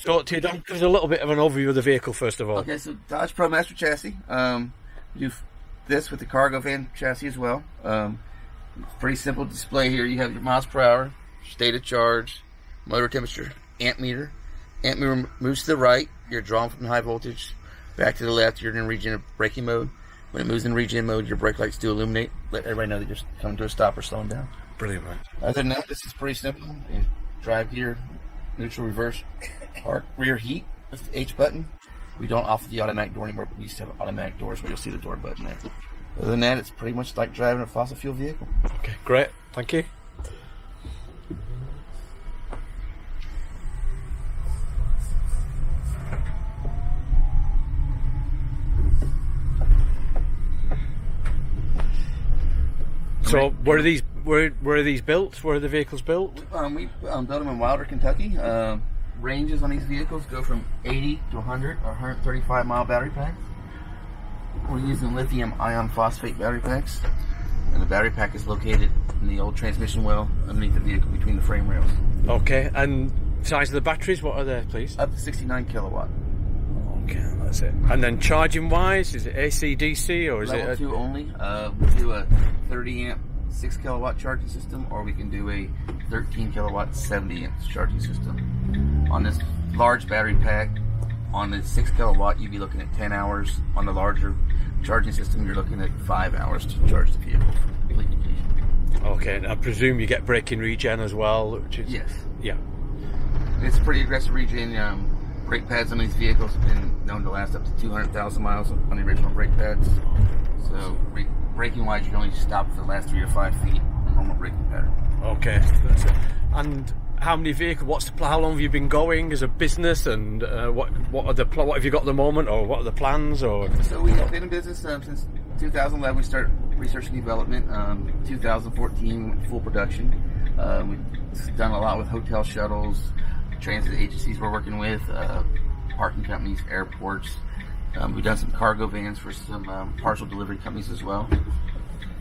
talk to you, Don. Give us a little bit of an overview of the vehicle first of all. Okay, so Dodge ProMaster chassis. Do this with the cargo van chassis as well. Pretty simple display here. You have your miles per hour, state of charge, motor temperature, amp meter. Amp meter moves to the right. You're drawn from high voltage. Back to the left, you're in regen braking mode. When it moves in regen mode, your brake lights do illuminate. Let everybody know that you're coming to a stop or slowing down. Brilliant, man. Other than that, this is pretty simple. You drive gear, neutral, reverse, park, rear heat with the H button. We don't offer the automatic door anymore, but we used to have automatic doors where you'll see the door button there. Other than that, it's pretty much like driving a fossil fuel vehicle. Okay, great. Thank you. So, where are these built? Where are the vehicles built? We built them in Wilder, Kentucky. Ranges on these vehicles go from 80 to 100 or 135 mile battery packs. We're using lithium ion phosphate battery packs, and the battery pack is located in the old transmission well underneath the vehicle between the frame rails. Okay, and size of the batteries, what are they, please? Up to 69 kilowatt. Okay, that's it. And then charging wise, is it AC, DC, or is Level it 2 only? We do a 30 amp 6 kilowatt charging system, or we can do a 13 kilowatt 70 amp charging system. On this large battery pack, on the 6 kilowatt, you'd be looking at 10 hours. On the larger charging system, you're looking at 5 hours to charge the vehicle for complete completion. Okay, and I presume you get braking regen as well, which is... Yes. Yeah. It's pretty aggressive regen. Brake pads on these vehicles have been known to last up to 200,000 miles on the original brake pads. So braking wise, you can only stop for the last 3 or 5 feet on normal braking pattern. Okay, that's it. And how many vehicles? How long have you been going as a business? And what have you got at the moment, or what are the plans? Or so we've been in business since 2011. We started research and development. 2014 we went to full production. We've done a lot with hotel shuttles, transit agencies we're working with, parking companies, airports. We've done some cargo vans for some parcel delivery companies as well.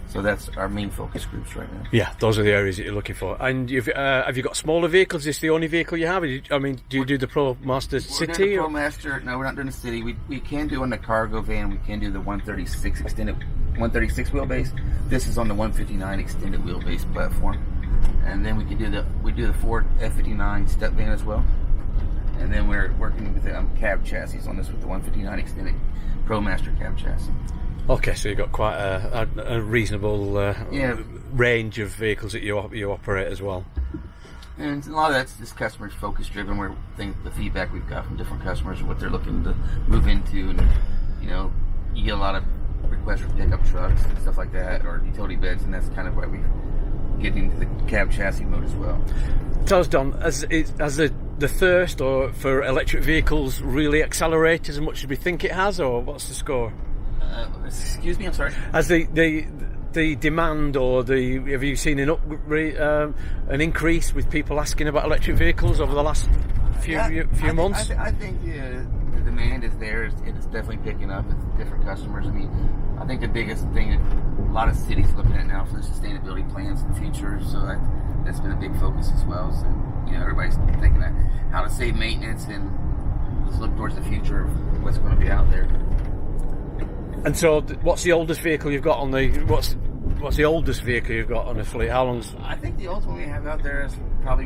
So that's our main focus groups right now. Yeah, those are the areas that you're looking for. And have you got smaller vehicles? Is this the only vehicle you have? Do you do the ProMaster City? We're doing the ProMaster. No, we're not doing the City. We can do on the cargo van. We can do the 136 extended 136 wheelbase. This is on the 159 extended wheelbase platform. And then we do the Ford F59 step van as well. And then we're working with the cab chassis on this with the 159 extended ProMaster cab chassis. Okay, so you've got quite a reasonable range of vehicles that you operate as well. And a lot of that's just customer focus driven. Where the feedback we've got from different customers, what they're looking to move into, and you get a lot of requests for pickup trucks and stuff like that, or utility beds, and that's kind of why we get into the cab chassis mode as well. Tell us, Don, has the thirst for electric vehicles really accelerated as much as we think it has, or what's the score? Excuse me, I'm sorry. Has the demand, or have you seen an increase with people asking about electric vehicles over the last few months? I think the demand is there. It's definitely picking up with different customers. I mean, I think the biggest thing that a lot of cities are looking at now for the sustainability plans in the future. So that's been a big focus as well. So everybody's thinking that how to save maintenance and let's look towards the future of what's going to be out there. And so, what's the oldest vehicle you've got on the? What's the oldest vehicle you've got on the fleet? How long's? I think the oldest one we have out there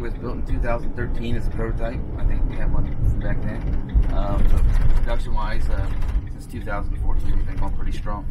was built in 2013 as a prototype. I think we have one from back then. But production-wise, since 2014, we've been going pretty strong.